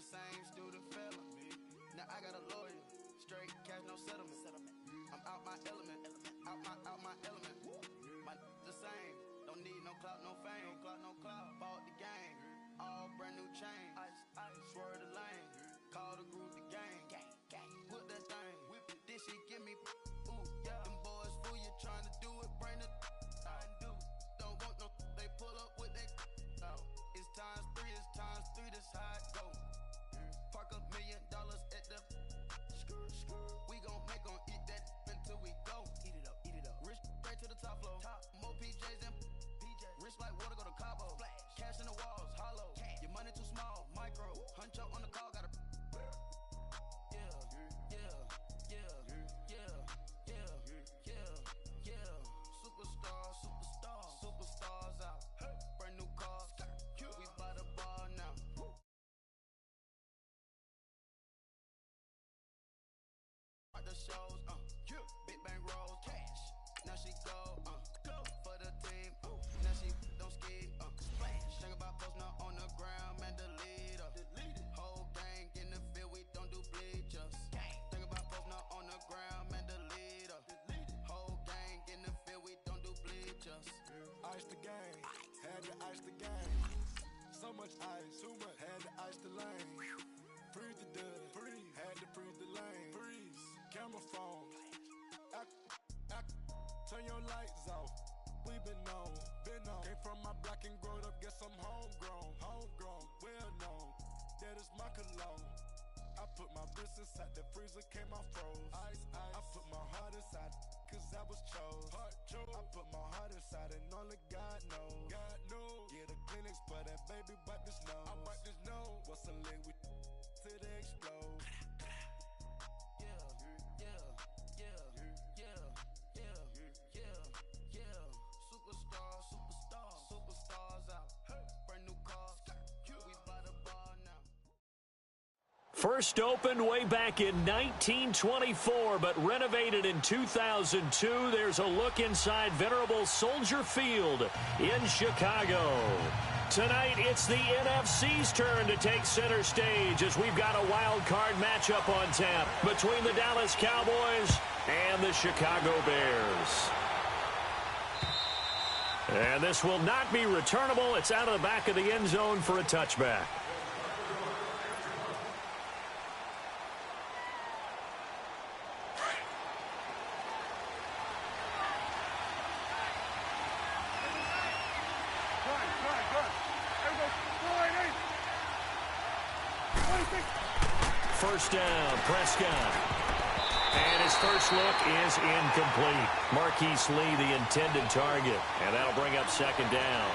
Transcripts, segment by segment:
the same student fella. Now I got a lawyer, straight cash, no settlement. I'm out my element, out my element. My the same, don't need no clout, no fame. No clout, bought the game, all brand new chain. Ice, swerve the lane, call the group the gang. Put that thing, whip it, this shit give me. Ooh, yeah, them boys fool you trying to do it, bring it. I do, don't want no, they pull up with they. It's times three, this how it go. Park $1 million at the. We gon' make 'em eat that until we go. Eat it up. Rich straight to the top floor. More PJs and rich like water, go to Cabo. Cash in the walls, hollow. Your money too small, micro. Huncho on the call, gotta. Superstars out. Brand new cars. We buy the ball now. The shows, big bang rolls, cash. Now she go for the team, now she don't ski, splash. Think about posting up on the ground, man, delete her. Whole gang in the field, we don't do bleachers. Think about posting up on the ground, man, delete her. Whole gang in the field, we don't do bleachers. Ice the game, had to ice the game. So much ice, too much, had to ice the lane. Freeze the dud, freeze, had to freeze the lane. Freeze, camera phone, turn your lights off. We been on. Came from my block and growed up, guess I'm homegrown, well known. That is my cologne. I put my wrist inside the freezer, came out froze. Ice. I put my heart inside, cause I was chose. I put my heart inside and only God knows. Yeah, the clinics for that baby, wipe this nose. I wipe this nose. What's a leg with till they explode? Superstars out. Brand new cars. We buy the ball now. First opened way back in 1924, but renovated in 2002. There's a look inside venerable Soldier Field in Chicago. Tonight, it's the NFC's turn to take center stage as we've got a wild card matchup on tap between the Dallas Cowboys and the Chicago Bears. And this will not be returnable. It's out of the back of the end zone for a touchback. First down, Prescott. And his first look is incomplete. Marquise Lee, the intended target. And that'll bring up second down.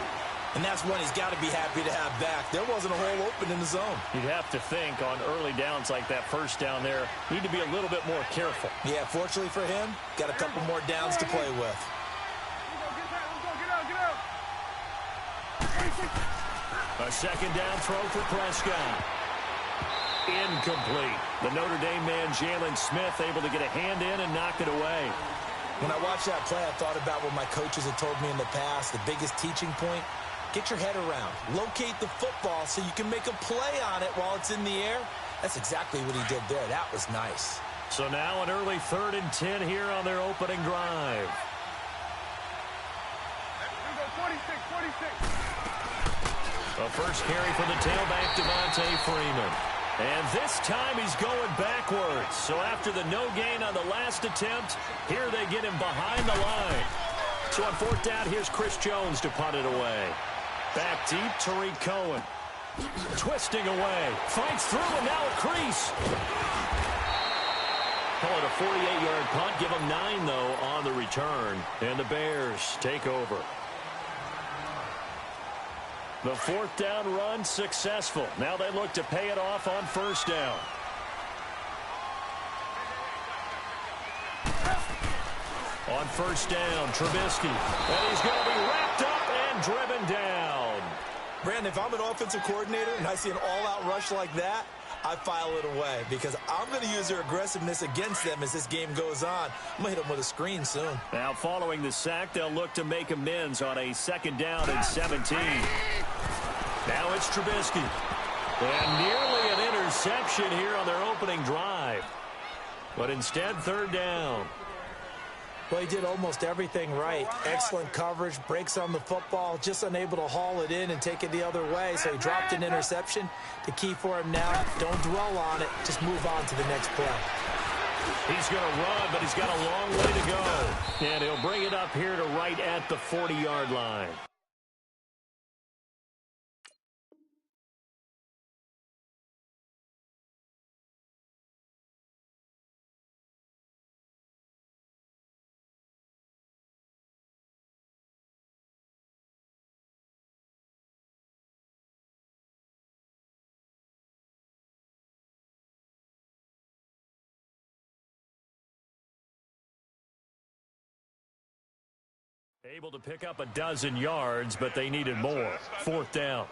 And that's one he's got to be happy to have back. There wasn't a hole open in the zone. You'd have to think on early downs like that first down there, need to be a little bit more careful. Yeah, fortunately for him, got a couple more downs to play with. A second down throw for Prescott. Incomplete. The Notre Dame man, Jalen Smith, able to get a hand in and knock it away. When I watched that play, I thought about what my coaches had told me in the past. The biggest teaching point, get your head around. Locate the football so you can make a play on it while it's in the air. That's exactly what he did there. That was nice. So now an early 3rd and 10 here on their opening drive. A first carry for the tailback, Devontae Freeman. And this time he's going backwards. So after the no gain on the last attempt, here they get him behind the line. So on 4th down, here's Chris Jones to punt it away. Back deep, Tariq Cohen. Twisting away. Fights through, and now a crease. Call it a 48-yard punt. Give him 9, though, on the return. And the Bears take over. The 4th down run successful. Now they look to pay it off on 1st down. On 1st down, Trubisky. And he's going to be wrapped up and driven down. Brandon, if I'm an offensive coordinator and I see an all-out rush like that, I file it away because I'm going to use their aggressiveness against them as this game goes on. I'm going to hit them with a screen soon. Now following the sack, they'll look to make amends on a 2nd down and 17. Now it's Trubisky. And nearly an interception here on their opening drive. But instead, third down. Well, he did almost everything right. Excellent coverage, breaks on the football, just unable to haul it in and take it the other way. So he dropped an interception. The key for him now, don't dwell on it. Just move on to the next play. He's going to run, but he's got a long way to go. And he'll bring it up here to right at the 40-yard line. Able to pick up a dozen yards, but they needed more. Fourth down.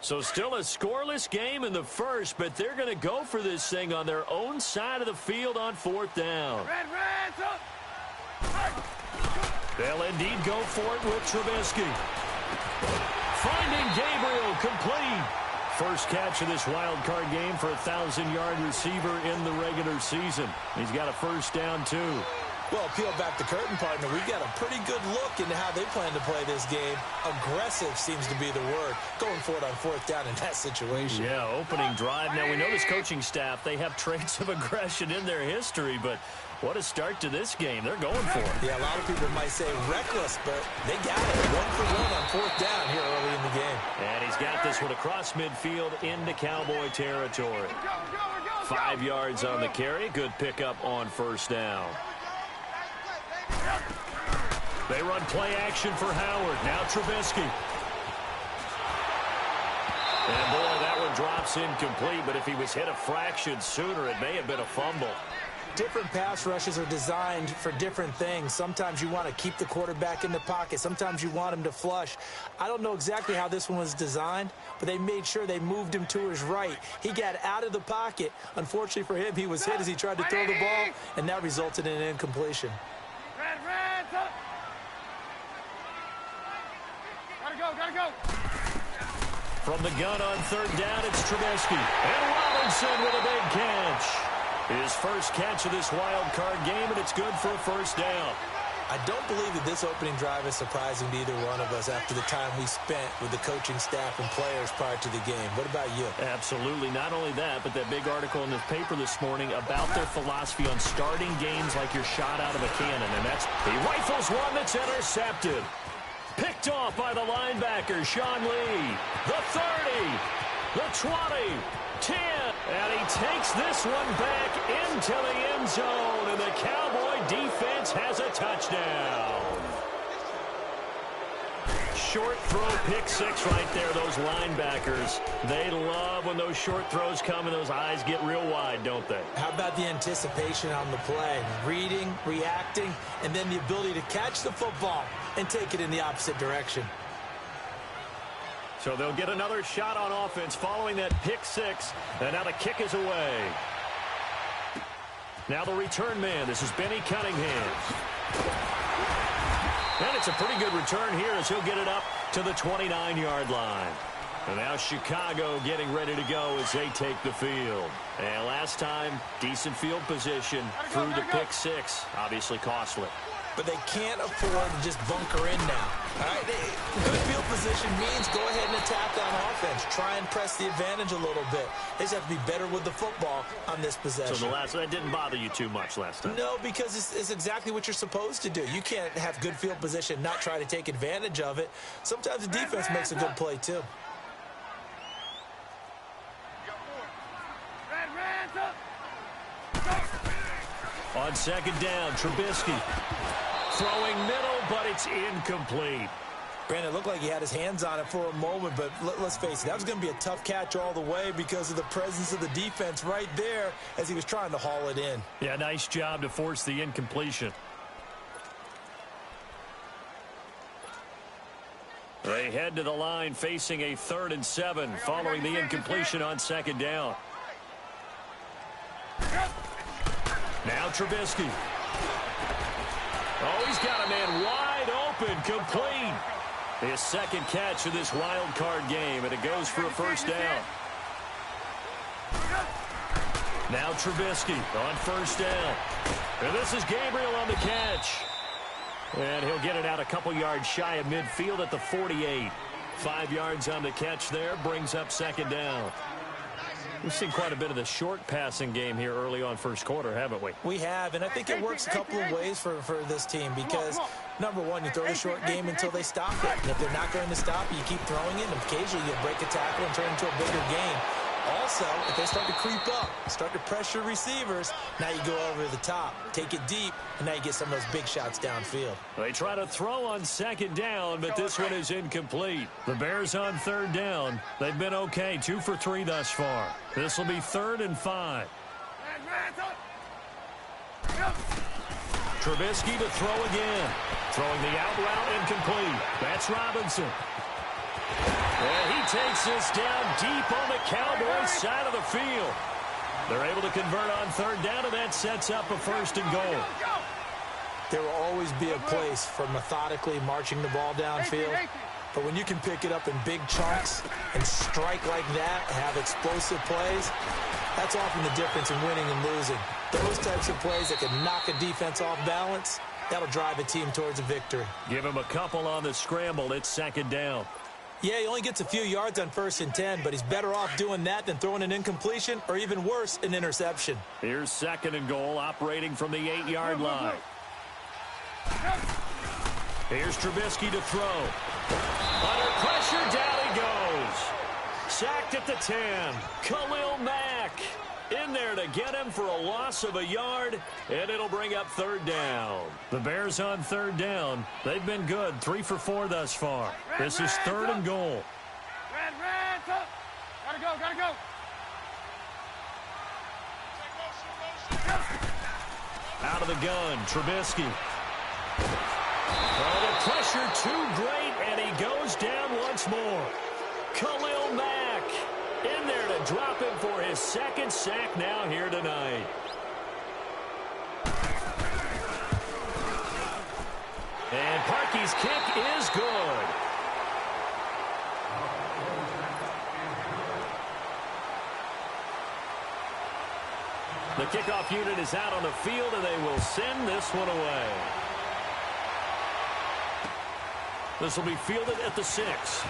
So still a scoreless game in the first, but they're going to go for this thing on their own side of the field on fourth down. They'll indeed go for it with Trubisky. Finding Gabriel, complete. First catch of this wild card game for a 1,000-yard receiver in the regular season. He's got a first down, too. Well, peel back the curtain, partner. We've got a pretty good look into how they plan to play this game. Aggressive seems to be the word. Going for it on fourth down in that situation. Yeah, opening drive. Now, we know this coaching staff, they have traits of aggression in their history, but what a start to this game. They're going for it. Yeah, a lot of people might say reckless, but they got it. 1-for-1 on fourth down here early in the game. And he's got this one across midfield into Cowboy territory. 5 yards on the carry. Good pickup on first down. They run play action for Howard. Now Trubisky. And boy, that one drops incomplete, but if he was hit a fraction sooner, it may have been a fumble. Different pass rushes are designed for different things. Sometimes you want to keep the quarterback in the pocket. Sometimes you want him to flush. I don't know exactly how this one was designed, but they made sure they moved him to his right. He got out of the pocket. Unfortunately for him, he was hit as he tried to throw the ball, and that resulted in an incompletion. Gotta go. From the gun on third down, it's Trubisky. And Robinson with a big catch. His first catch of this wild card game, and it's good for a first down. I don't believe that this opening drive is surprising to either one of us after the time we spent with the coaching staff and players prior to the game. What about you? Absolutely. Not only that, but that big article in the paper this morning about their philosophy on starting games like you're shot out of a cannon. And that's, he rifles one that's intercepted. Picked off by the linebacker, Sean Lee. The 30, the 20, 10. And he takes this one back into the end zone. And the Cowboy defense has a touchdown. Short throw, pick six right there. Those linebackers, they love when those short throws come and those eyes get real wide, don't they? How about the anticipation on the play? Reading, reacting, and then the ability to catch the football and take it in the opposite direction. So they'll get another shot on offense following that pick six, and now the kick is away. Now the return man. This is Benny Cunningham. And it's a pretty good return here as he'll get it up to the 29-yard line. And now Chicago getting ready to go as they take the field. And last time, decent field position through the pick six. Obviously costly. But they can't afford to just bunker in now. All right, good field position means go ahead and attack on offense. Try and press the advantage a little bit. They just have to be better with the football on this possession. So that didn't bother you too much last time? No, because it's exactly what you're supposed to do. You can't have good field position, not try to take advantage of it. Sometimes the defense makes a good play, too. On second down, Trubisky. Throwing middle, but it's incomplete. Brandon, it looked like he had his hands on it for a moment, but let's face it, that was going to be a tough catch all the way because of the presence of the defense right there as he was trying to haul it in. Yeah, nice job to force the incompletion. They head to the line facing a 3rd and 7 following the incompletion on second down. Now Trubisky. Oh, he's got a man wide open, complete. His second catch of this wild card game, and it goes for a first down. Now Trubisky on first down. And this is Gabriel on the catch. And he'll get it out a couple yards shy of midfield at the 48. 5 yards on the catch there, brings up second down. We've seen quite a bit of the short passing game here early on first quarter, haven't we? We have, and I think it works a couple of ways for this team because, number one, you throw the short game until they stop it. And if they're not going to stop you, keep throwing it, and occasionally you'll break a tackle and turn it into a bigger game. Also, if they start to creep up, start to pressure receivers, now you go over the top, take it deep, and now you get some of those big shots downfield. They try to throw on second down, but this one is incomplete. The Bears on third down. They've been okay, 2 for 3 thus far. This will be 3rd and 5. Trubisky to throw again. Throwing the out route incomplete. That's Robinson. And he takes this down deep on the Cowboys side of the field. They're able to convert on third down, and that sets up a 1st and goal. There will always be a place for methodically marching the ball downfield. But when you can pick it up in big chunks and strike like that, have explosive plays, that's often the difference in winning and losing. Those types of plays that can knock a defense off balance, that'll drive a team towards a victory. Give him a couple on the scramble. It's second down. Yeah, he only gets a few yards on 1st and 10, but he's better off doing that than throwing an incompletion or even worse, an interception. Here's 2nd and goal, operating from the 8-yard line. Here's Trubisky to throw. Under pressure, down he goes. Sacked at the 10. Khalil Mack in there to get him for a loss of a yard, and it'll bring up 3rd down. The Bears on 3rd down. They've been good, 3 for 4 thus far. This is 3rd and goal. Gotta go. Out of the gun, Trubisky. Oh, the pressure too great, and he goes down once more. Khalil Mack in there to drop him for his 2nd sack now here tonight. And Parkey's kick is good. The kickoff unit is out on the field, and they will send this one away. This will be fielded at the 6.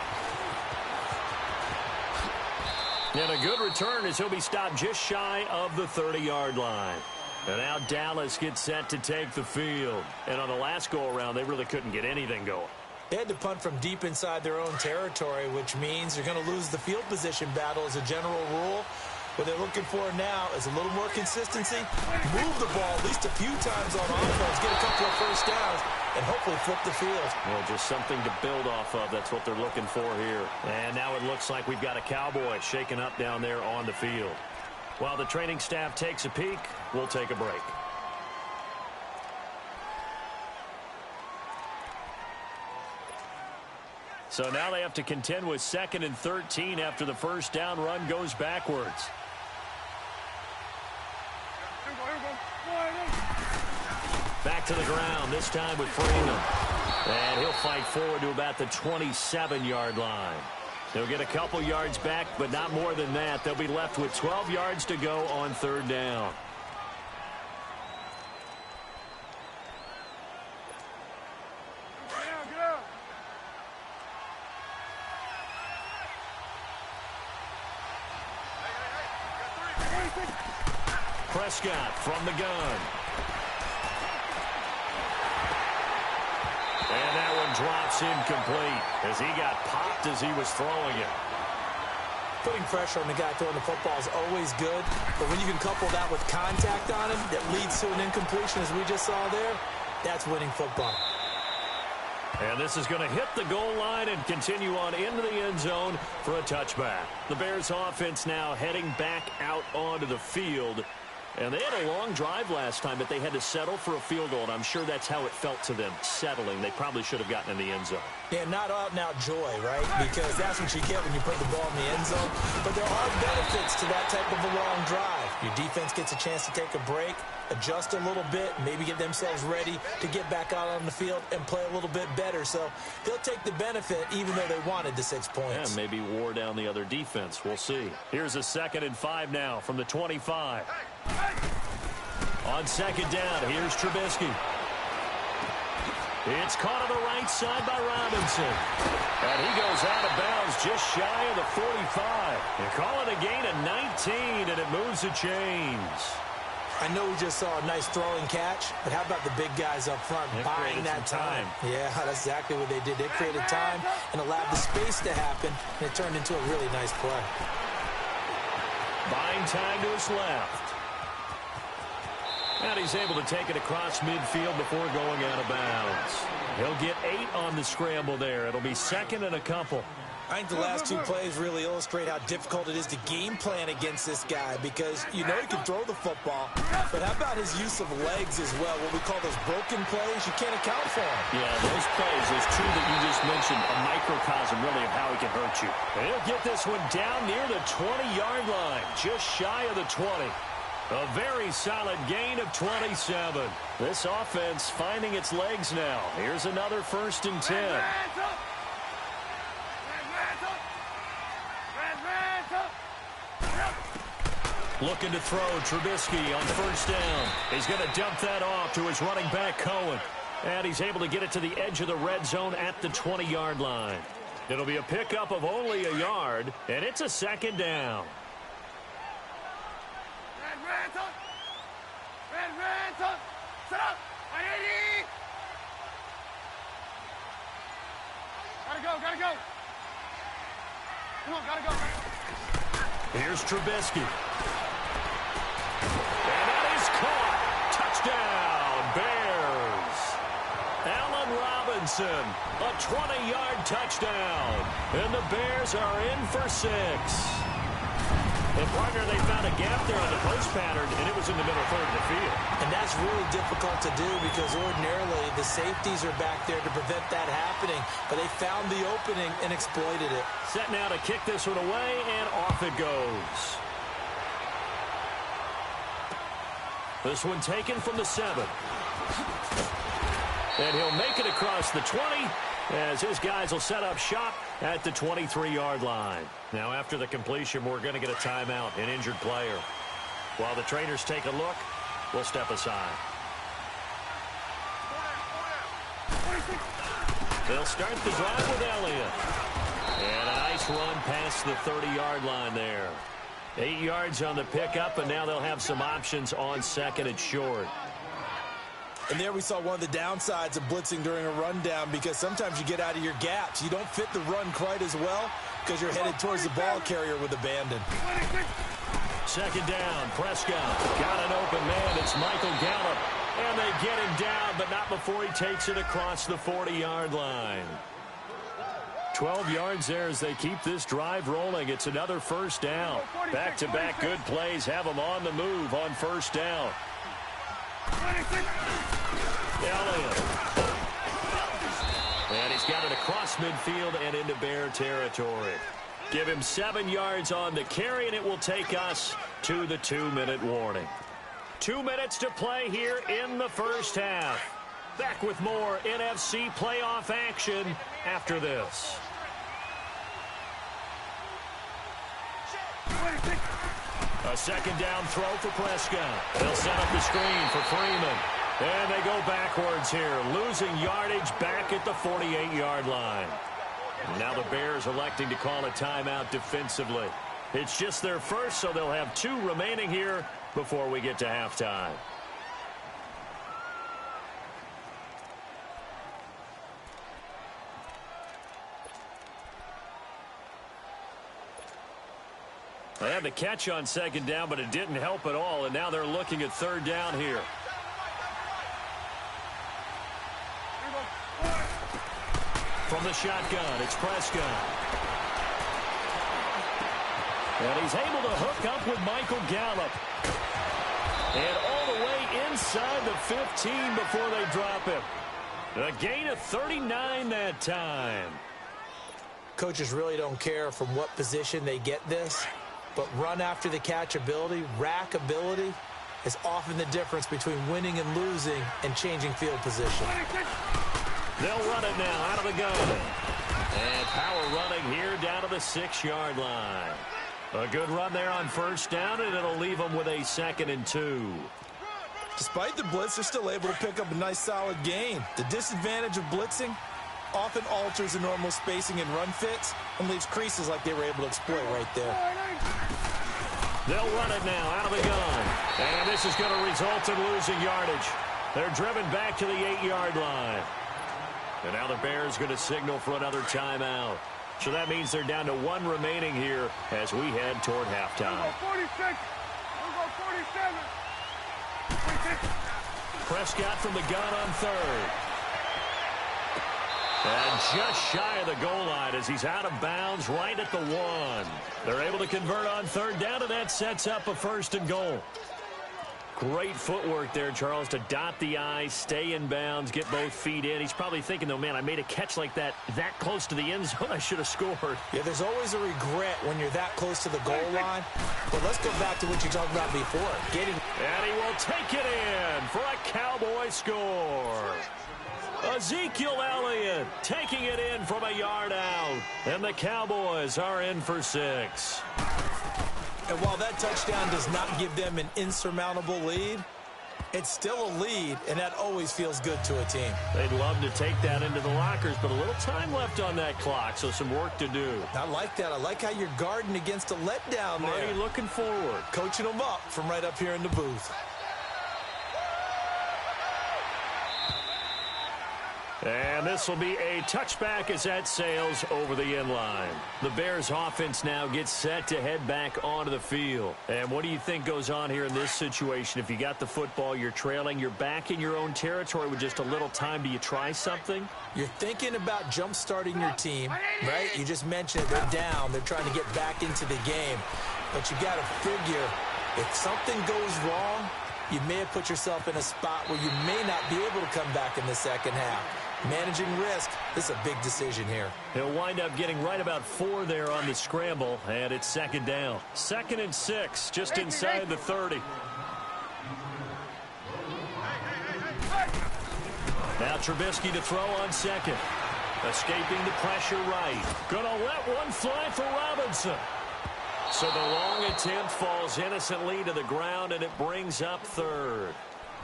And a good return as he'll be stopped just shy of the 30-yard line. And now Dallas gets set to take the field. And on the last go-around, they really couldn't get anything going. They had to punt from deep inside their own territory, which means they're going to lose the field position battle as a general rule. What they're looking for now is a little more consistency, move the ball at least a few times on offense, get a couple of first downs, and hopefully flip the field. Well, just something to build off of. That's what they're looking for here. And now it looks like we've got a Cowboy shaken up down there on the field. While the training staff takes a peek, we'll take a break. So now they have to contend with 2nd and 13 after the first down run goes backwards. Back to the ground, this time with Freeman. And he'll fight forward to about the 27-yard line. They'll get a couple yards back, but not more than that. They'll be left with 12 yards to go on 3rd down. Prescott from the gun. And that one drops incomplete as he got popped as he was throwing it. Putting pressure on the guy throwing the football is always good, but when you can couple that with contact on him that leads to an incompletion, as we just saw there, that's winning football. And this is going to hit the goal line and continue on into the end zone for a touchback. The Bears offense now heading back out onto the field. And they had a long drive last time, but they had to settle for a field goal, and I'm sure that's how it felt to them, settling. They probably should have gotten in the end zone. Yeah, not out-and-out joy, right? Because that's what you get when you put the ball in the end zone. But there are benefits to that type of a long drive. Your defense gets a chance to take a break, adjust a little bit, maybe get themselves ready to get back out on the field and play a little bit better. So they'll take the benefit even though they wanted the 6 points. And maybe wore down the other defense. We'll see. Here's a 2nd and 5 now from the 25. On 2nd down, here's Trubisky. It's caught on the right side by Robinson. And he goes out of bounds just shy of the 45. They call it a gain of 19, and it moves the chains. I know we just saw a nice throwing catch, but how about the big guys up front buying that time? Yeah, that's exactly what they did. They created time and allowed the space to happen, and it turned into a really nice play. Buying time to his left. And he's able to take it across midfield before going out of bounds. He'll get 8 on the scramble there. It'll be 2nd and a couple. I think the last 2 plays really illustrate how difficult it is to game plan against this guy because you know he can throw the football, but how about his use of legs as well, what we call those broken plays? You can't account for them. Yeah, those plays, those 2 that you just mentioned, a microcosm really of how he can hurt you. He'll get this one down near the 20-yard line, just shy of the 20. A very solid gain of 27. This offense finding its legs now. Here's another 1st and 10. Looking to throw Trubisky on 1st down. He's going to dump that off to his running back, Cohen. And he's able to get it to the edge of the red zone at the 20-yard line. It'll be a pickup of only a yard, and it's a 2nd down. Set up! Gotta go! Come on, gotta go! Here's Trubisky. And that is caught. Touchdown, Bears. Allen Robinson, a 20-yard touchdown. And the Bears are in for 6. And, partner, they found a gap there on the post pattern, and it was in the middle third of the field. And that's really difficult to do because ordinarily the safeties are back there to prevent that happening. But they found the opening and exploited it. Set now to kick this one away, and off it goes. This one taken from the 7. And he'll make it across the 20 as his guys will set up shop at the 23-yard line. Now, after the completion, we're going to get a timeout, an injured player. While the trainers take a look, we'll step aside. They'll start the drive with Elliott. And a nice run past the 30-yard line there. 8 yards on the pickup, and now they'll have some options on 2nd and short. And there we saw one of the downsides of blitzing during a rundown because sometimes you get out of your gaps. You don't fit the run quite as well because you're headed towards the ball carrier with abandon. 2nd down, Prescott got an open man. It's Michael Gallup. And they get him down, but not before he takes it across the 40-yard line. 12 yards there as they keep this drive rolling. It's another 1st down. Back-to-back good plays have them on the move on 1st down. Elliott. And he's got it across midfield and into Bear territory. Give him 7 yards on the carry, and it will take us to the 2-minute warning. 2 minutes to play here in the 1st half. Back with more NFC playoff action after this. A 2nd down throw for Prescott. They'll set up the screen for Freeman. And they go backwards here, losing yardage back at the 48-yard line. Now the Bears electing to call a timeout defensively. It's just their first, so they'll have 2 remaining here before we get to halftime. They had the catch on 2nd down, but it didn't help at all, and now they're looking at 3rd down here. From the shotgun, it's Prescott. And he's able to hook up with Michael Gallup. And all the way inside the 15 before they drop him. A gain of 39 that time. Coaches really don't care from what position they get this, but run after the catch ability, rack ability, is often the difference between winning and losing and changing field position. They'll run it now out of the gun. And power running here down to the 6-yard line. A good run there on first down, and it'll leave them with a 2nd and 2. Despite the blitz, they're still able to pick up a nice solid gain. The disadvantage of blitzing often alters the normal spacing and run fits and leaves creases like they were able to exploit right there. They'll run it now out of the gun. And this is going to result in losing yardage. They're driven back to the 8-yard line. And now the Bears going to signal for another timeout. So that means they're down to 1 remaining here as we head toward halftime. 46. We'll go 47. 46. Prescott from the gun on 3rd. And just shy of the goal line as he's out of bounds right at the 1. They're able to convert on 3rd down, and that sets up a 1st and goal. Great footwork there, Charles, to dot the I, stay in bounds, get both feet in. He's probably thinking, though, man, I made a catch like that close to the end zone. I should have scored. Yeah, there's always a regret when you're that close to the goal line. But let's go back to what you talked about before. And he will take it in for a Cowboy score. Ezekiel Elliott taking it in from a yard out. And the Cowboys are in for 6. And while that touchdown does not give them an insurmountable lead, it's still a lead, and that always feels good to a team. They'd love to take that into the lockers, but a little time left on that clock, so some work to do. I like that. I like how you're guarding against a letdown there. Marty looking forward. Coaching them up from right up here in the booth. And this will be a touchback as that sails over the end line. The Bears offense now gets set to head back onto the field. And what do you think goes on here in this situation? If you got the football, you're trailing, you're back in your own territory with just a little time. Do you try something? You're thinking about jump-starting your team, right? You just mentioned it. They're down. They're trying to get back into the game. But you got to figure if something goes wrong, you may have put yourself in a spot where you may not be able to come back in the second half. Managing risk, this is a big decision here. He'll wind up getting right about 4 there on the scramble, and it's 2nd down. 2nd and 6, just inside the 30. Now Trubisky to throw on 2nd. Escaping the pressure right. Gonna let one fly for Robinson. So the long attempt falls innocently to the ground, and it brings up 3rd.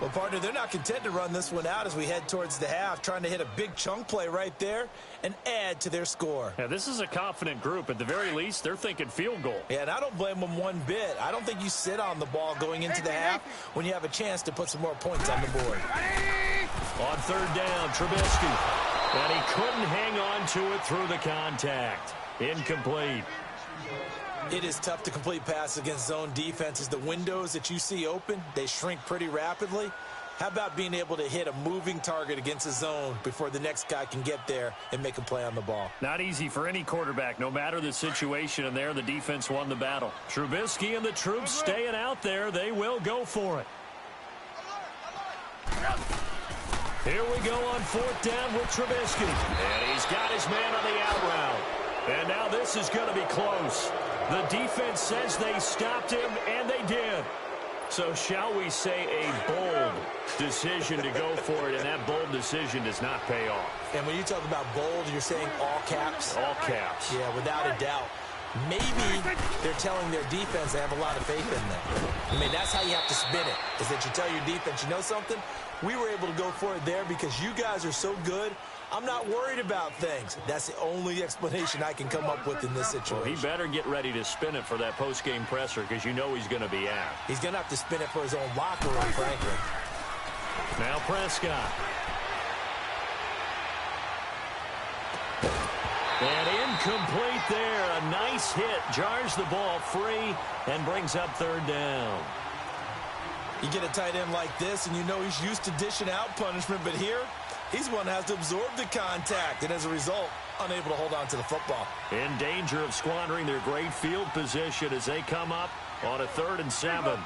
Well, partner, they're not content to run this one out as we head towards the half, trying to hit a big chunk play right there and add to their score. Yeah, this is a confident group. At the very least, they're thinking field goal. Yeah, and I don't blame them one bit. I don't think you sit on the ball going into the half when you have a chance to put some more points on the board. On 3rd down, Trubisky. And he couldn't hang on to it through the contact. Incomplete. It is tough to complete passes against zone defenses. The windows that you see open, they shrink pretty rapidly. How about being able to hit a moving target against a zone before the next guy can get there and make a play on the ball? Not easy for any quarterback, no matter the situation, and there the defense won the battle. Trubisky and the troops staying out there. They will go for it. Here we go on 4th down with Trubisky. And he's got his man on the out route. And now this is going to be close. The defense says they stopped him, and they did. So shall we say a bold decision to go for it, and that bold decision does not pay off. And when you talk about bold, you're saying all caps? All caps. Yeah, without a doubt. Maybe they're telling their defense they have a lot of faith in them. I mean, that's how you have to spin it, is that you tell your defense, you know something? We were able to go for it there because you guys are so good. I'm not worried about things. That's the only explanation I can come up with in this situation. Well, he better get ready to spin it for that post-game presser because you know he's going to be out. He's going to have to spin it for his own locker room, frankly. Now Prescott. And incomplete there. A nice hit. Jars the ball free and brings up 3rd down. You get a tight end like this, and you know he's used to dishing out punishment, but here, he's one that has to absorb the contact, and as a result, unable to hold on to the football. In danger of squandering their great field position as they come up on a 3rd and 7.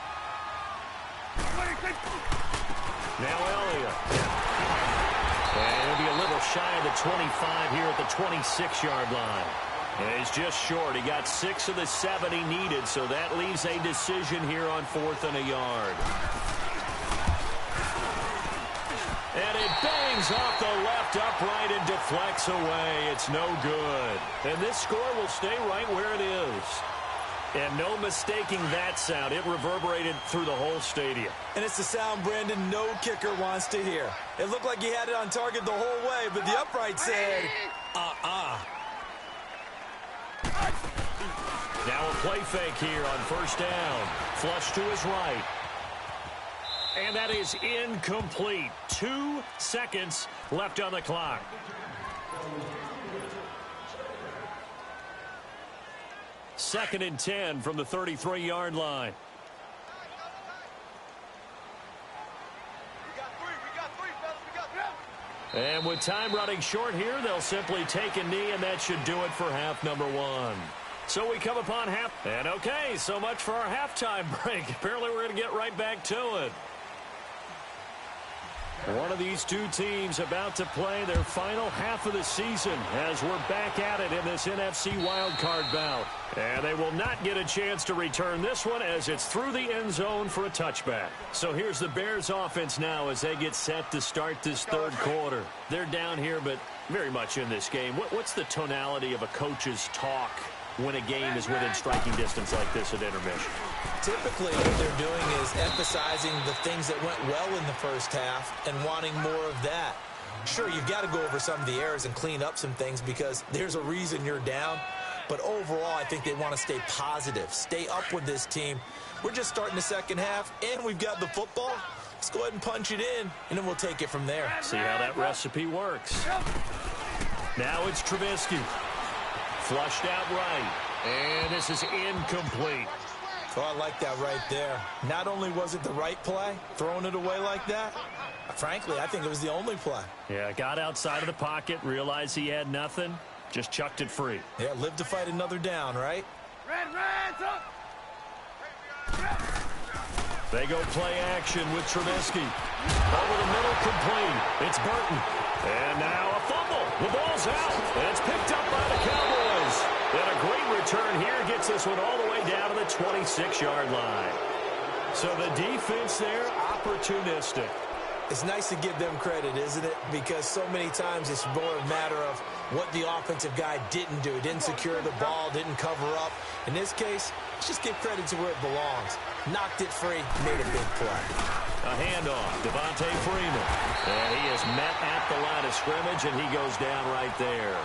Now Elliott. And he'll be a little shy of the 25 here at the 26-yard line. And he's just short. He got 6 of the 7 he needed, so that leaves a decision here on 4th and a yard. And it bangs off the left upright and deflects away. It's no good. And this score will stay right where it is. And no mistaking that sound. It reverberated through the whole stadium. And it's the sound, Brandon, no kicker wants to hear. It looked like he had it on target the whole way, but the upright said, Now a play fake here on 1st down. Flush to his right. And that is incomplete. 2 seconds left on the clock. Second and 10 from the 33-yard line. And with time running short here, they'll simply take a knee, and that should do it for half number 1. So we come upon half. And okay, so much for our halftime break. Apparently we're going to get right back to it. One of these two teams about to play their final half of the season as we're back at it in this NFC wildcard bout. And they will not get a chance to return this one as it's through the end zone for a touchback. So here's the Bears offense now as they get set to start this third quarter. They're down here, but very much in this game. What's the tonality of a coach's talk when a game is within striking distance like this at intermission? Typically, what they're doing is emphasizing the things that went well in the first half and wanting more of that. Sure, you've got to go over some of the errors and clean up some things because there's a reason you're down. But overall, I think they want to stay positive, stay up with this team. We're just starting the second half, and we've got the football. Let's go ahead and punch it in, and then we'll take it from there. See how that recipe works. Now it's Trubisky. Flushed out right. And this is incomplete. Oh, I like that right there. Not only was it the right play, throwing it away like that, frankly, I think it was the only play. Yeah, got outside of the pocket, realized he had nothing, just chucked it free. Yeah, live to fight another down, right? Reds up! They go play action with Trubisky. Over the middle, complete. It's Burton. And now a fumble. The ball's out. And it's picked up by the Cowboys. And a great return here gets this one all the way down to the 26-yard line. So the defense there, opportunistic. It's nice to give them credit, isn't it? Because so many times it's more a matter of what the offensive guy didn't do. Didn't secure the ball, didn't cover up. In this case, let's just give credit to where it belongs. Knocked it free, made a big play. A handoff, Devontae Freeman. And he is met at the line of scrimmage, and he goes down right there.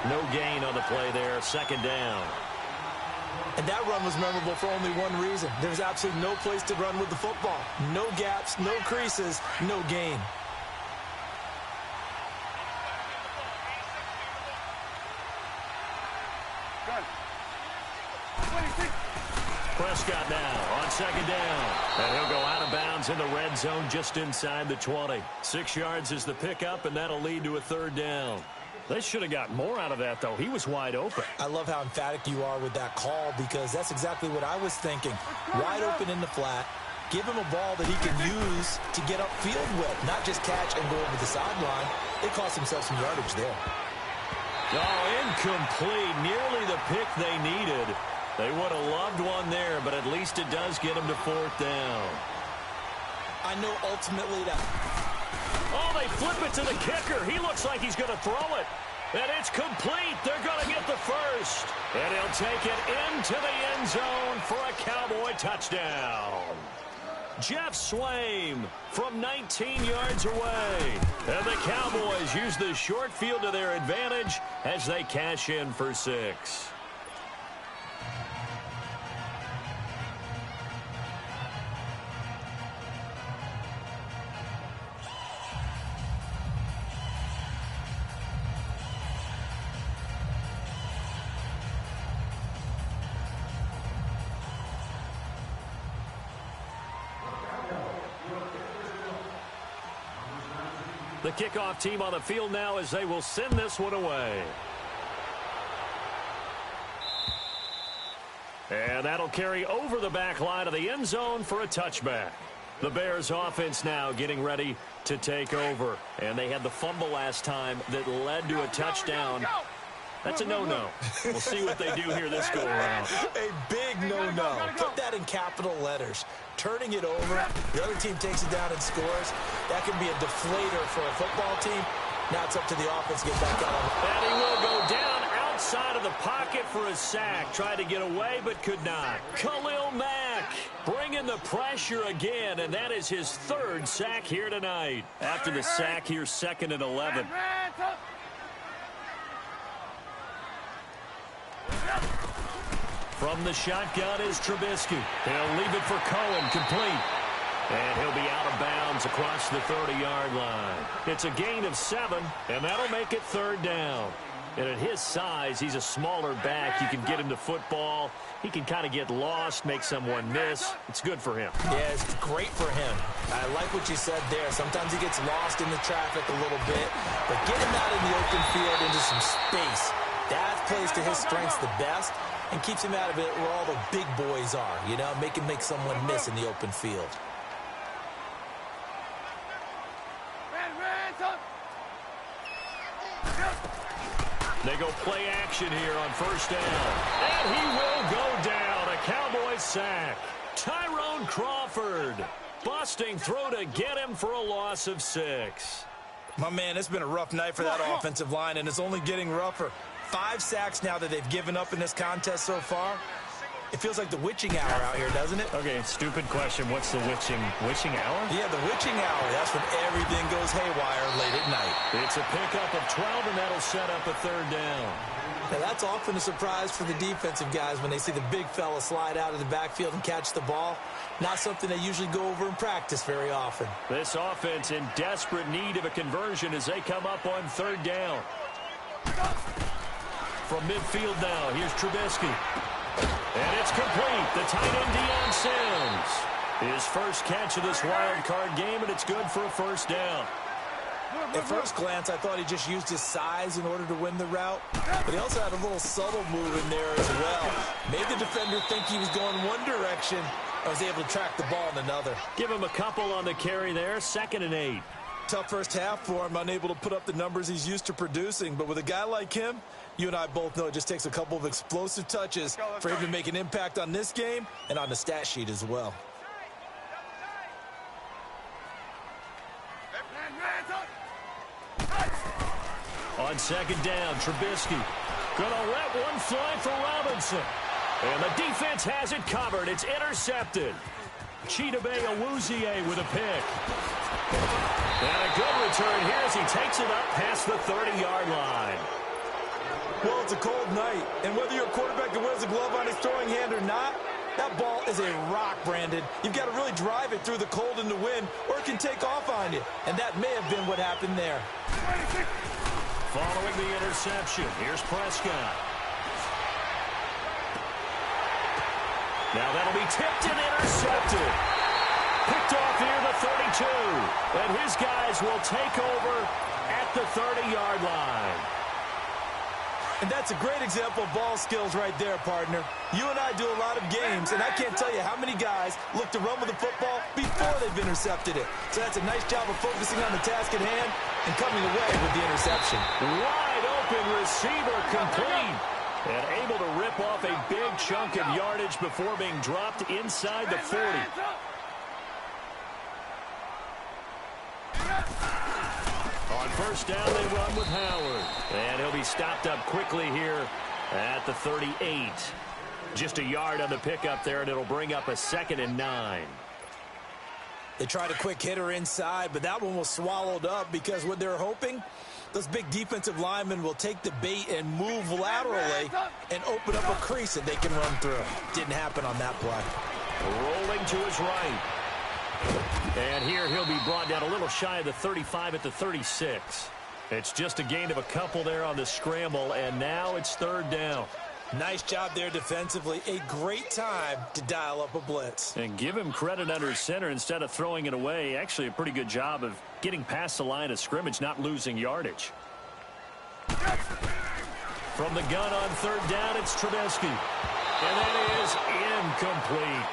No gain on the play there, second down. And that run was memorable for only one reason. There's absolutely no place to run with the football. No gaps, no creases, no gain. Prescott now on second down. And he'll go out of bounds in the red zone just inside the 20. 6 yards is the pickup, and that'll lead to a third down. They should have got more out of that, though. He was wide open. I love how emphatic you are with that call because that's exactly what I was thinking. Wide open in the flat. Give him a ball that he can use to get upfield with, not just catch and go over the sideline. They cost themselves some yardage there. Oh, incomplete. Nearly the pick they needed. They would have loved one there, but at least it does get them to fourth down. I know ultimately that... Oh, they flip it to the kicker. He looks like he's going to throw it. And it's complete. They're going to get the first. And he'll take it into the end zone for a Cowboy touchdown. Jeff Swaim from 19 yards away. And the Cowboys use the short field to their advantage as they cash in for 6. The kickoff team on the field now as they will send this one away. And that'll carry over the back line of the end zone for a touchback. The Bears offense now getting ready to take over. And they had the fumble last time that led to a touchdown. That's a no-no. We'll see what they do here this go-around. A big no-no. Put that in capital letters. Turning it over, the other team takes it down and scores. That can be a deflator for a football team. Now it's up to the offense to get back out. And he will go down outside of the pocket for a sack. Tried to get away, but could not. Khalil Mack bringing the pressure again, and that is his third sack here tonight. After the sack, here's 2nd and 11. From the shotgun is Trubisky. He'll leave it for Cohen, complete. And he'll be out of bounds across the 30-yard line. It's a gain of 7, and that'll make it 3rd down. And at his size, he's a smaller back. You can get him to football. He can kind of get lost, make someone miss. It's good for him. Yeah, it's great for him. I like what you said there. Sometimes he gets lost in the traffic a little bit. But get him out in the open field into some space. That plays to his strengths the best and keeps him out of it where all the big boys are. You know, make someone miss in the open field. They go play action here on 1st down. And he will go down. A Cowboys sack. Tyrone Crawford busting through to get him for a loss of 6. My man, it's been a rough night for that offensive line, and it's only getting rougher. 5 sacks now that they've given up in this contest so far. It feels like the witching hour out here, doesn't it? Okay, stupid question. What's the witching hour? Yeah, the witching hour. That's when everything goes haywire late at night. It's a pickup of 12, and that'll set up a 3rd down. Now, that's often a surprise for the defensive guys when they see the big fella slide out of the backfield and catch the ball. Not something they usually go over in practice very often. This offense in desperate need of a conversion as they come up on 3rd down. From midfield now, here's Trubisky. And it's complete. The tight end, Deion Sims. His first catch of this wild card game, and it's good for a 1st down. At first glance, I thought he just used his size in order to win the route. But he also had a little subtle move in there as well. Made the defender think he was going one direction. I was able to track the ball in another. Give him a couple on the carry there. 2nd and 8. Tough first half for him, unable to put up the numbers he's used to producing. But with a guy like him, you and I both know it just takes a couple of explosive touches for him to make an impact on this game and on the stat sheet as well. On 2nd down, Trubisky gonna let one fly for Robinson. And the defense has it covered. It's intercepted. Chidobe Awuzie with a pick. And a good return here as he takes it up past the 30-yard line. Well, it's a cold night, and whether you're a quarterback that wears a glove on his throwing hand or not, that ball is a rock, Brandon. You've got to really drive it through the cold and the wind, or it can take off on you. And that may have been what happened there. Following the interception, here's Prescott. Now that'll be tipped and intercepted. Picked off near the 32. And his guys will take over at the 30-yard line. And that's a great example of ball skills right there, partner. You and I do a lot of games, and I can't tell you how many guys look to run with the football before they've intercepted it. So that's a nice job of focusing on the task at hand and coming away with the interception. Wide open receiver complete. And able to rip off a big chunk of yardage before being dropped inside the 40. On 1st down, they run with Howard. And he'll be stopped up quickly here at the 38. Just a yard on the pickup there, and it'll bring up a 2nd and 9. They tried a quick hitter inside, but that one was swallowed up because what they're hoping, those big defensive linemen will take the bait and move laterally and open up a crease that they can run through. Didn't happen on that play. Rolling to his right. And here he'll be brought down a little shy of the 35 at the 36. It's just a gain of a couple there on the scramble, and now it's 3rd down. Nice job there defensively. A great time to dial up a blitz. And give him credit under center instead of throwing it away. Actually, a pretty good job of getting past the line of scrimmage, not losing yardage. From the gun on 3rd down, it's Trubisky. And that is incomplete.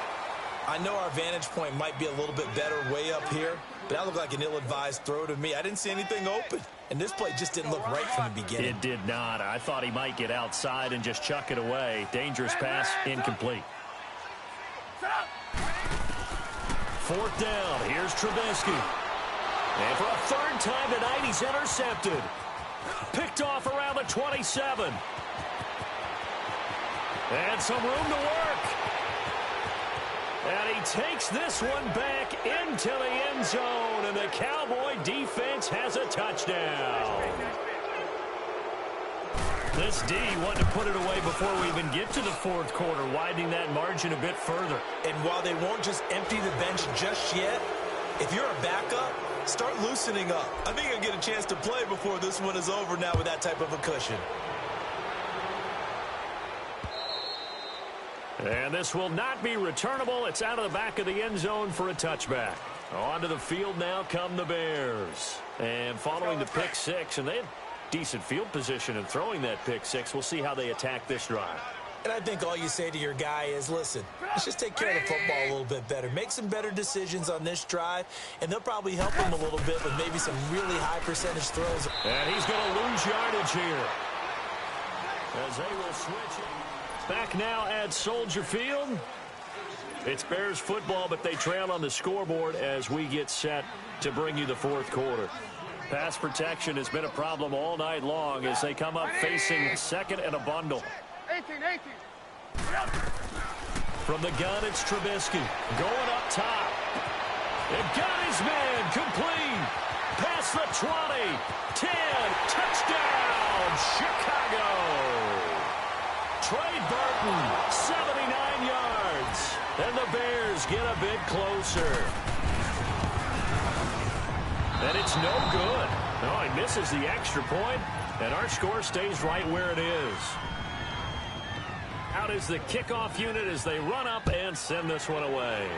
I know our vantage point might be a little bit better way up here, but that looked like an ill-advised throw to me. I didn't see anything open, and this play just didn't look right from the beginning. It did not. I thought he might get outside and just chuck it away. Dangerous pass, incomplete. Fourth down. Here's Trubisky. And for a third time tonight, he's intercepted. Picked off around the 27. And some room to work. And he takes this one back into the end zone. And the Cowboy defense has a touchdown. This D wanted to put it away before we even get to the fourth quarter, widening that margin a bit further. And while they won't just empty the bench just yet, if you're a backup, start loosening up. I think you'll get a chance to play before this one is over now with that type of a cushion. And this will not be returnable. It's out of the back of the end zone for a touchback. Onto the field now come the Bears. And following the pick six, and they had decent field position in throwing that pick six. We'll see how they attack this drive. And I think all you say to your guy is, listen, let's just take care of the football a little bit better. Make some better decisions on this drive, and they'll probably help him a little bit with maybe some really high percentage throws. And he's going to lose yardage here as they will switch it. Back now at Soldier Field. It's Bears football, but they trail on the scoreboard as we get set to bring you the fourth quarter. Pass protection has been a problem all night long as they come up facing second and a bundle. 18. From the gun, it's Trubisky going up top. And got his man complete. Past the 20. 10. Touchdown, Chicago. Trey Burton, 79 yards. And the Bears get a bit closer. And it's no good. No, he misses the extra point, and our score stays right where it is. Out is the kickoff unit as they run up and send this one away.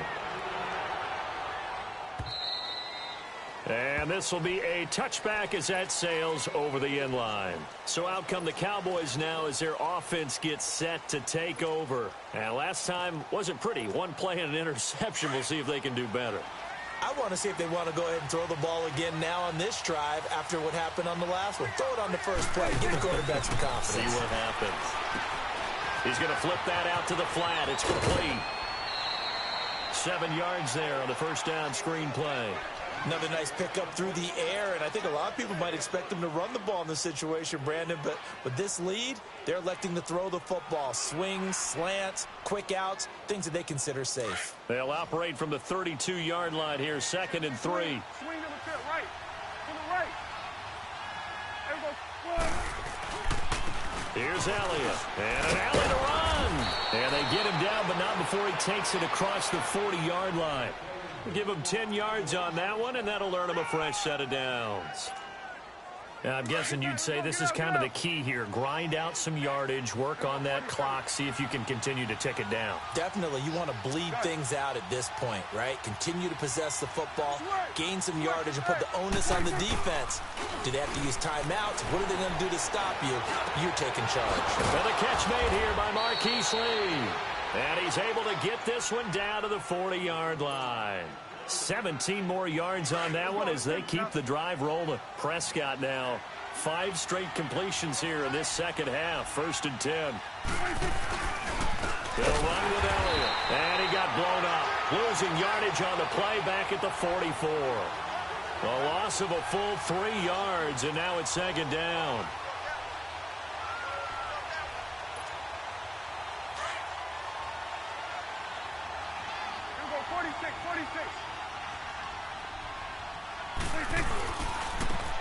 And this will be a touchback as that sails over the end line. So out come the Cowboys now as their offense gets set to take over. And last time wasn't pretty. One play and an interception. We'll see if they can do better. I want to see if they want to go ahead and throw the ball again now on this drive after what happened on the last one. Throw it on the first play. Give the quarterback some confidence. See what happens. He's going to flip that out to the flat. It's complete. 7 yards there on the first down screen play. Another nice pickup through the air, and I think a lot of people might expect them to run the ball in this situation, Brandon, but with this lead, they're electing to throw the football. Swings, slants, quick outs, things that they consider safe. They'll operate from the 32-yard line here, 2nd and 3. Swing number 10, right. To the right. Here's Elliott, and an alley to run. And they get him down, but not before he takes it across the 40-yard line. Give him 10 yards on that one, and that'll earn him a fresh set of downs. Now, I'm guessing you'd say this is kind of the key here. Grind out some yardage, work on that clock, see if you can continue to tick it down. Definitely. You want to bleed things out at this point, right? Continue to possess the football, gain some yardage, and put the onus on the defense. Do they have to use timeouts? What are they going to do to stop you? You're taking charge. And the catch made here by Marquise Lee. And he's able to get this one down to the 40-yard line. 17 more yards on that one as they keep the drive rolling. Prescott now, 5 straight completions here in this second half. 1st and 10. They'll run with Elliott. And he got blown up. Losing yardage on the play back at the 44. A loss of a full 3 yards, and now it's 2nd down.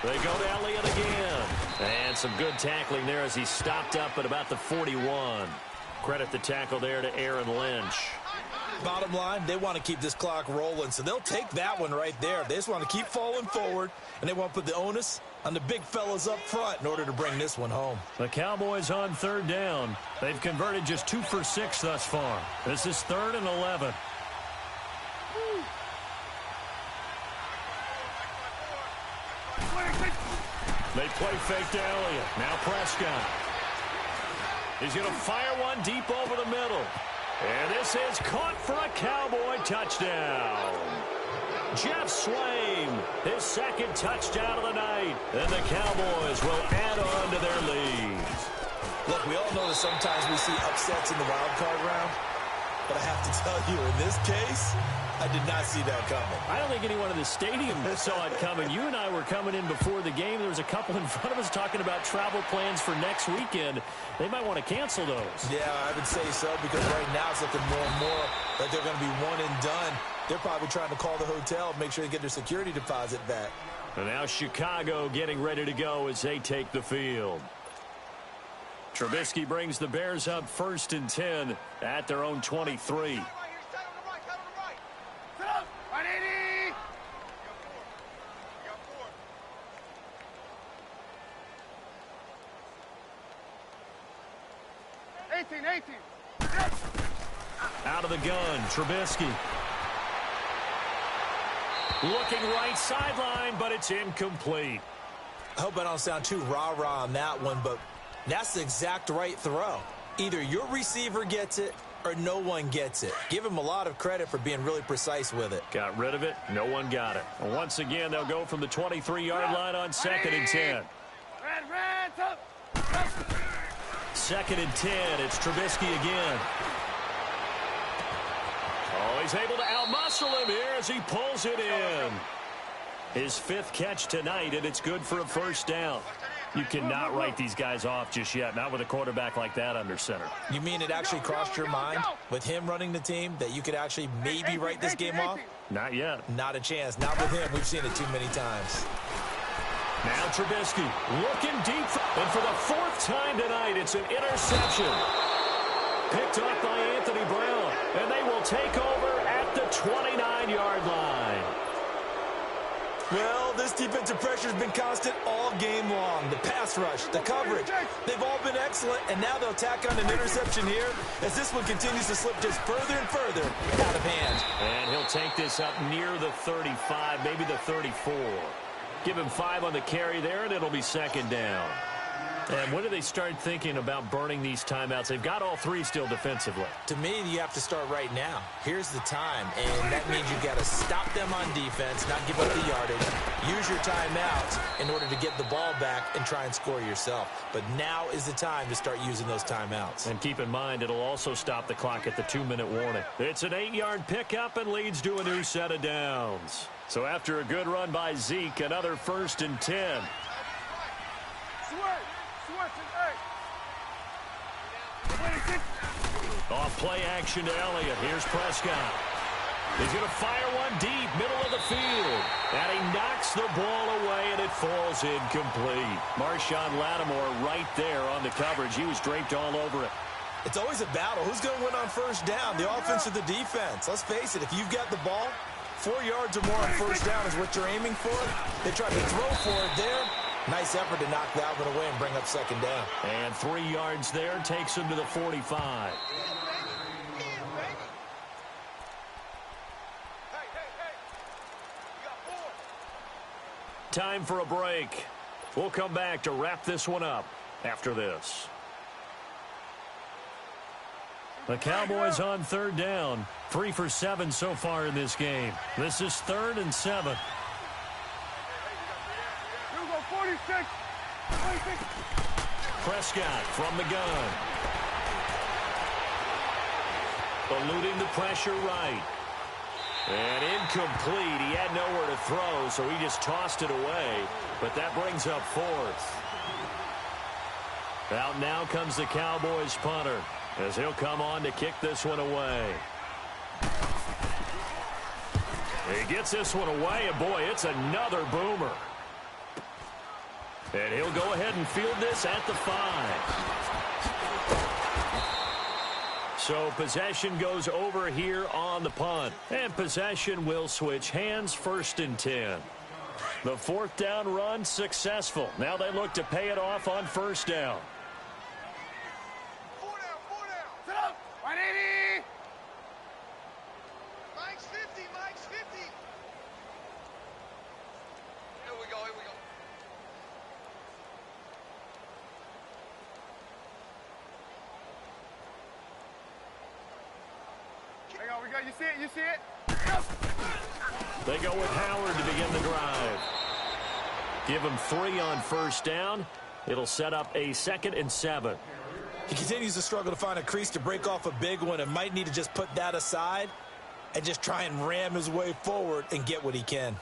They go to Elliott again. And some good tackling there as he stopped up at about the 41. Credit the tackle there to Aaron Lynch. Bottom line, they want to keep this clock rolling, so they'll take that one right there. They just want to keep falling forward, and they want to put the onus on the big fellas up front in order to bring this one home. The Cowboys on 3rd down. They've converted just 2 for 6 thus far. This is 3rd and 11. They play fake to Elliott. Now Prescott. He's going to fire one deep over the middle. And this is caught for a Cowboy touchdown. Jeff Swaim, his second touchdown of the night. And the Cowboys will add on to their lead. Look, we all know that sometimes we see upsets in the wild card round. But I have to tell you, in this case, I did not see that coming. I don't think anyone in the stadium saw it coming. You and I were coming in before the game. There was a couple in front of us talking about travel plans for next weekend. They might want to cancel those. Yeah, I would say so, because right now it's looking more and more like they're going to be one and done. They're probably trying to call the hotel, make sure they get their security deposit back. And now Chicago getting ready to go as they take the field. Trubisky brings the Bears up 1st and 10 at their own 23. Out of the gun, Trubisky. Looking right sideline, but it's incomplete. I hope I don't sound too rah-rah on that one, but that's the exact right throw. Either your receiver gets it or no one gets it. Give him a lot of credit for being really precise with it. Got rid of it. No one got it. And once again, they'll go from the 23-yard line on 2nd and 10. Second and 10. It's Trubisky again. Oh, he's able to outmuscle him here as he pulls it in. His 5th catch tonight, and it's good for a first down. You cannot write these guys off just yet, not with a quarterback like that under center. You mean it actually crossed your mind with him running the team that you could actually maybe write this game off? Not yet. Not a chance. Not with him. We've seen it too many times. Now Trubisky looking deep. And for the 4th time tonight, it's an interception. Picked up by Anthony Brown. And they will take over at the 29-yard line. Well, this defensive pressure has been constant all game long. The pass rush, the coverage, they've all been excellent, and now they'll tack on an interception here as this one continues to slip just further and further out of hand. And he'll take this up near the 35, maybe the 34. Give him 5 on the carry there, and it'll be 2nd down. And when do they start thinking about burning these timeouts? They've got all 3 still defensively. To me, you have to start right now. Here's the time, and that means you've got to stop them on defense, not give up the yardage. Use your timeouts in order to get the ball back and try and score yourself. But now is the time to start using those timeouts. And keep in mind, it'll also stop the clock at the 2-minute warning. It's an 8-yard pickup and leads to a new set of downs. So after a good run by Zeke, another 1st and 10. Off play action to Elliott. Here's Prescott. He's going to fire one deep, middle of the field. And he knocks the ball away, and it falls incomplete. Marshawn Lattimore right there on the coverage. He was draped all over it. It's always a battle. Who's going to win on first down, the offense or the defense? Let's face it, if you've got the ball, 4 yards or more on first down is what you're aiming for. They tried to throw for it there. Nice effort to knock that one away and bring up 2nd down. And 3 yards there takes him to the 45. Time for a break. We'll come back to wrap this one up after this. The Cowboys on 3rd down. 3 for 7 so far in this game. This is 3rd and 7. 46. Prescott from the gun. Eluding the pressure right. And incomplete. He had nowhere to throw, so he just tossed it away. But that brings up 4th. Out now comes the Cowboys punter, as he'll come on to kick this one away. He gets this one away, and boy, it's another boomer. And he'll go ahead and field this at the 5. So possession goes over here on the punt. And possession will switch hands, 1st and 10. The 4th down run successful. Now they look to pay it off on 1st down. 4 down. Sit up. 180. Mike's 50. Here we go. we go. You see it? You see it? They go with Howard to begin the drive. Give him 3 on first down. It'll set up a 2nd and 7. He continues to struggle to find a crease to break off a big one and might need to just put that aside and just try and ram his way forward and get what he can.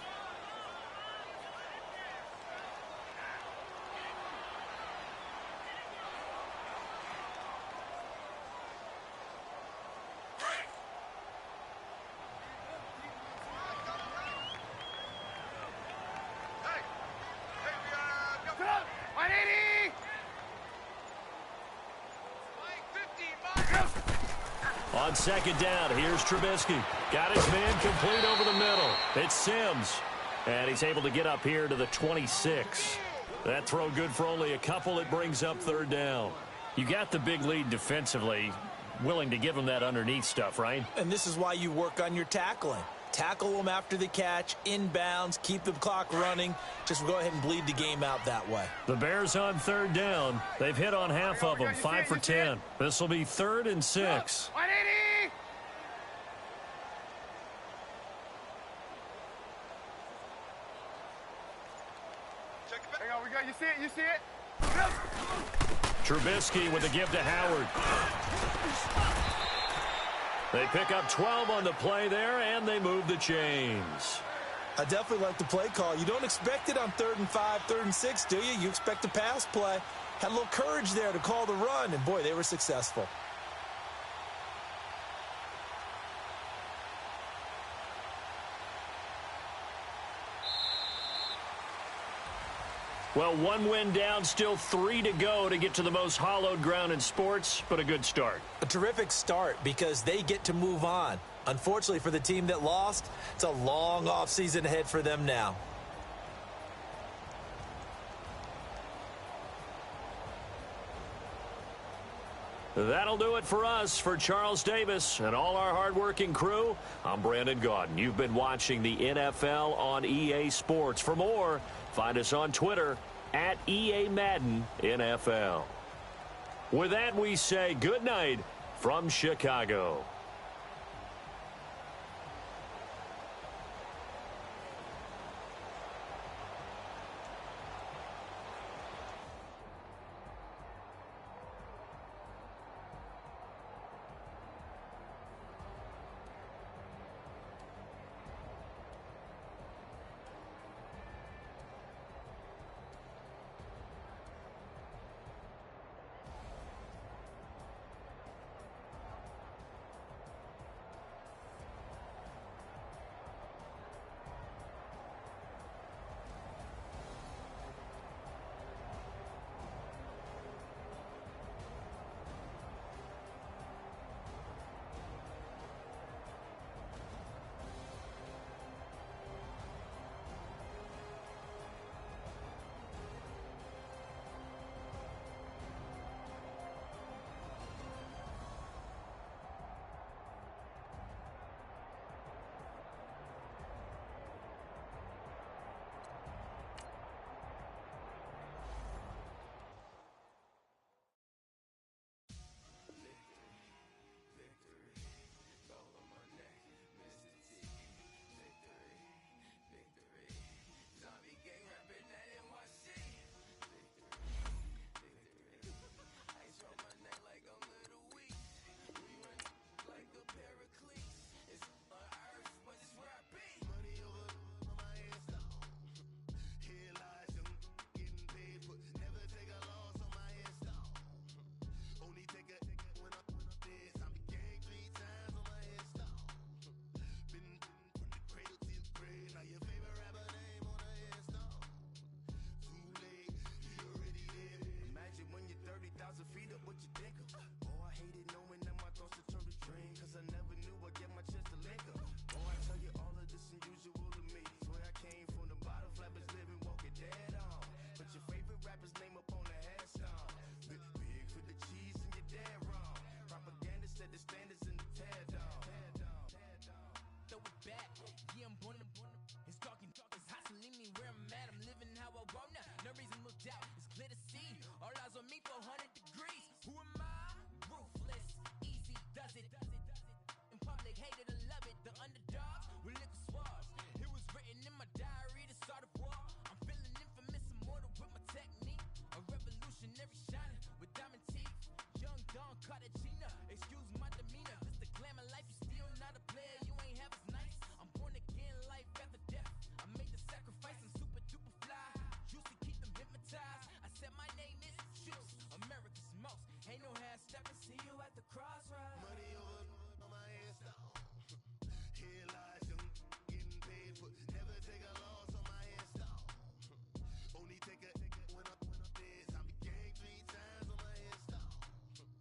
On 2nd down, here's Trubisky. Got his man complete over the middle. It's Sims. And he's able to get up here to the 26. That throw good for only a couple. It brings up 3rd down. You got the big lead defensively. Willing to give him that underneath stuff, right? And this is why you work on your tackling. Tackle them after the catch, inbounds, keep the clock running. Just go ahead and bleed the game out that way. The Bears on 3rd down. They've hit on half of them, 5 for 10. This will be 3rd and 6. 180! Hang on, we go. You see it? You see it? Trubisky with the give to Howard. They pick up 12 on the play there, and they move the chains. I definitely like the play call. You don't expect it on 3rd and 5, 3rd and 6, do you? You expect a pass play. Had a little courage there to call the run, and boy, they were successful. Well, 1 win down, still 3 to go to get to the most hallowed ground in sports, but a good start. A terrific start because they get to move on. Unfortunately for the team that lost, it's a long offseason ahead for them now. That'll do it for us. For Charles Davis and all our hardworking crew, I'm Brandon Gaudin. You've been watching the NFL on EA Sports. For more, find us on Twitter at EA Madden NFL. With that, we say good night from Chicago. Who am I? Ruthless, easy does it. In public, hated excuse my demeanor. This the glamour life, you still not a player, you ain't half as nice. I'm born again, life after death. I made the sacrifice, I'm super duper fly. Used to keep them hypnotized. I said my name is Juice, America's most. Ain't no half stepping, see you at the crossroads. Money over on my hairstyle. Here lies young, getting paid for. Never take a loss on my hairstyle. Only take a when I'm dead. I be gang 3 times on my hairstyle.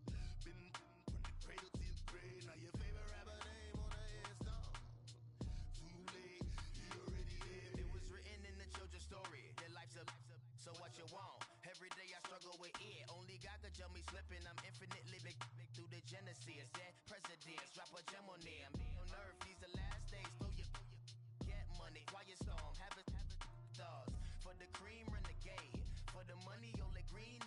Been from the cradle to the grave. Now your favorite rapper name on a hairstyle. Too late, he already dead. It was written in the children's story. Their life's a so what you want? Every day I struggle with it. Only God could tell me slipping. I'm infinitely big through the genesis. Dead presidents, drop a gem on them. On earth, these the last days. Throw your get money, quiet storm. Have it stars. For the cream, renegade. For the money, you'll let green